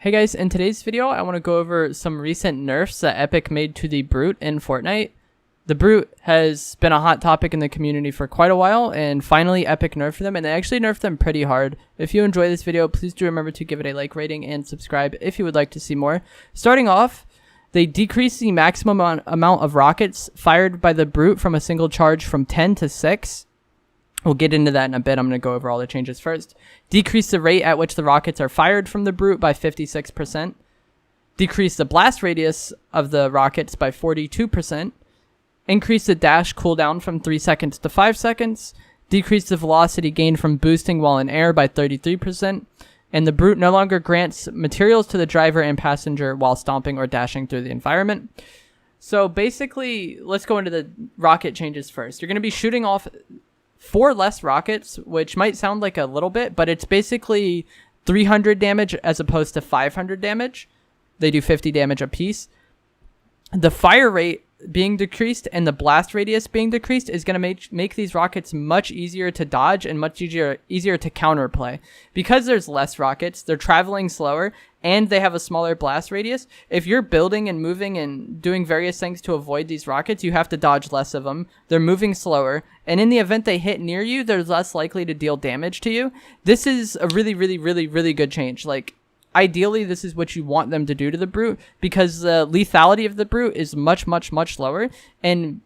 Hey guys, in today's video, I want to go over some recent nerfs that Epic made to the B.R.U.T.E in Fortnite. The B.R.U.T has been a hot topic in the community for quite a while, and finally Epic nerfed them, and they actually nerfed them pretty hard. If you enjoy this video, please do remember to give it a like rating and subscribe if you would like to see more. Starting off, they decreased the maximum amount of rockets fired by the B.R.U.T from a single charge from 10 to 6. We'll get into that in a bit. I'm going to go over all the changes first. Decrease the rate at which the rockets are fired from the B.R.U.T by 56%. Decrease the blast radius of the rockets by 42%. Increase the dash cooldown from 3 seconds to 5 seconds. Decrease the velocity gain from boosting while in air by 33%. And the B.R.U.T no longer grants materials to the driver and passenger while stomping or dashing through the environment. So basically, let's go into the rocket changes first. You're going to be shooting off 4 less rockets, which might sound like a little bit, but it's basically 300 damage as opposed to 500 damage. They do 50 damage apiece. The fire rate being decreased and the blast radius being decreased is going to make these rockets much easier to dodge and much easier to counterplay. Because there's less rockets, they're traveling slower, and they have a smaller blast radius. If you're building and moving and doing various things to avoid these rockets, you have to dodge less of them. They're moving slower, and in the event they hit near you, they're less likely to deal damage to you. This is a really good change. Like, ideally, this is what you want them to do to the B.R.U.T because the lethality of the B.R.U.T is much lower, and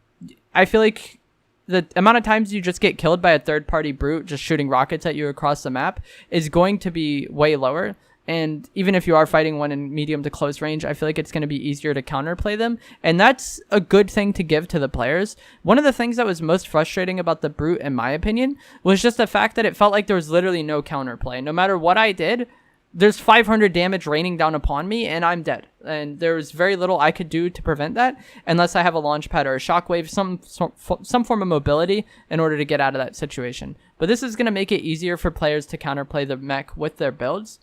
I feel like the amount of times you just get killed by a third-party B.R.U.T just shooting rockets at you across the map is going to be way lower. And even if you are fighting one in medium to close range, I feel like it's going to be easier to counterplay them. And that's a good thing to give to the players. One of the things that was most frustrating about the B.R.U.T, in my opinion, was just the fact that it felt like there was literally no counterplay. No matter what I did, there's 500 damage raining down upon me, and I'm dead. And there's very little I could do to prevent that, unless I have a launch pad or a shockwave, some form of mobility in order to get out of that situation. But this is going to make it easier for players to counterplay the Mech with their builds.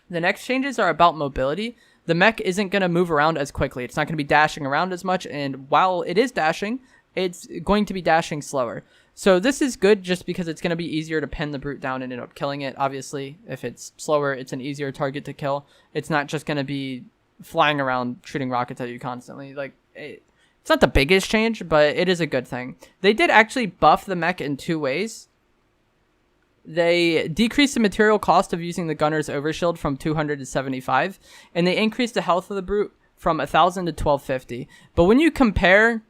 The next changes are about mobility. The Mech isn't going to move around as quickly. It's not going to be dashing around as much, and while it is dashing, it's going to be dashing slower. So this is good just because it's going to be easier to pin the B.R.U.T down and end up killing it. Obviously, if it's slower, it's an easier target to kill. It's not just going to be flying around shooting rockets at you constantly. Like, it's not the biggest change, but it is a good thing. They did actually buff the Mech in 2 ways. They decreased the material cost of using the gunner's overshield from 200 to 75, and they increased the health of the B.R.U.T from 1,000 to 1,250. But when you compare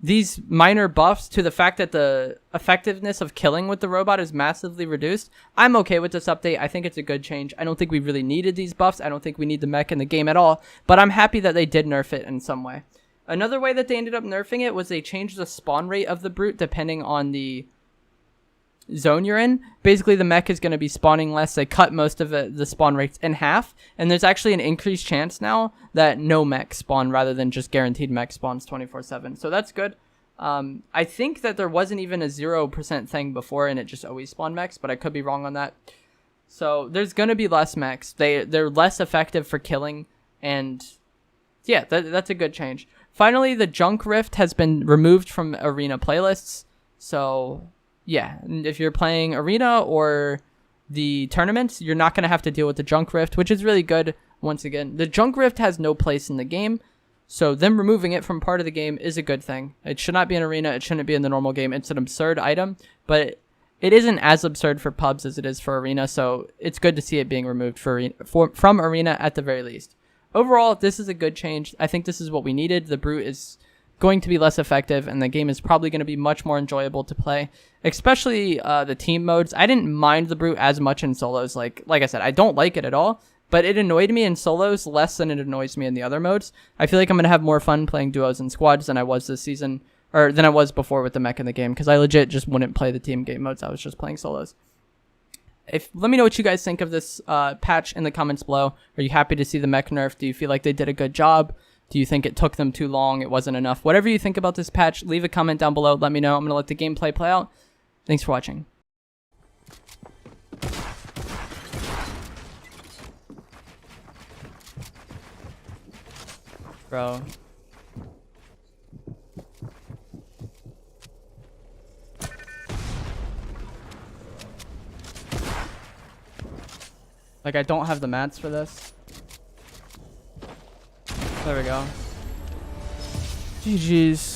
these minor buffs to the fact that the effectiveness of killing with the robot is massively reduced, I'm okay with this update. I think it's a good change. I don't think we really needed these buffs. I don't think we need the Mech in the game at all, but I'm happy that they did nerf it in some way. Another way that they ended up nerfing it was they changed the spawn rate of the B.R.U.T depending on the zone you're in. Basically, the Mech is going to be spawning less. They cut most of the spawn rates in half, and there's actually an increased chance now that no Mech spawn rather than just guaranteed Mech spawns 24/7. So that's good. I think that there wasn't even a 0% thing before, and it just always spawned Mechs, but I could be wrong on that. So there's going to be less Mechs. They're less effective for killing, and yeah, that's a good change. Finally, the Junk Rift has been removed from arena playlists. So yeah, if you're playing arena or the tournaments, you're not going to have to deal with the Junk Rift, which is really good. Once again, the Junk Rift has no place in the game, so them removing it from part of the game is a good thing. It should not be in arena. It shouldn't be in the normal game. It's an absurd item, but it isn't as absurd for pubs as it is for arena, so it's good to see it being removed from arena at the very least. Overall, this is a good change. I think this is what we needed. The B.R.U.T is going to be less effective, and the game is probably going to be much more enjoyable to play, especially the team modes. I didn't mind the B.R.U.T as much in solos. Like I said, I don't like it at all, but it annoyed me in solos less than it annoys me in the other modes. I feel like I'm going to have more fun playing duos and squads than I was this season, or than I was before with the Mech in the game, because I legit just wouldn't play the team game modes. I was just playing solos. Let me know what you guys think of this patch in the comments below. Are you happy to see the Mech nerf? Do you feel like they did a good job? Do you think it took them too long? It wasn't enough? Whatever you think about this patch, leave a comment down below. Let me know. I'm going to let the gameplay play out. Thanks for watching. Bro. Like Like, I don't have the mats for this. There we go. GG's.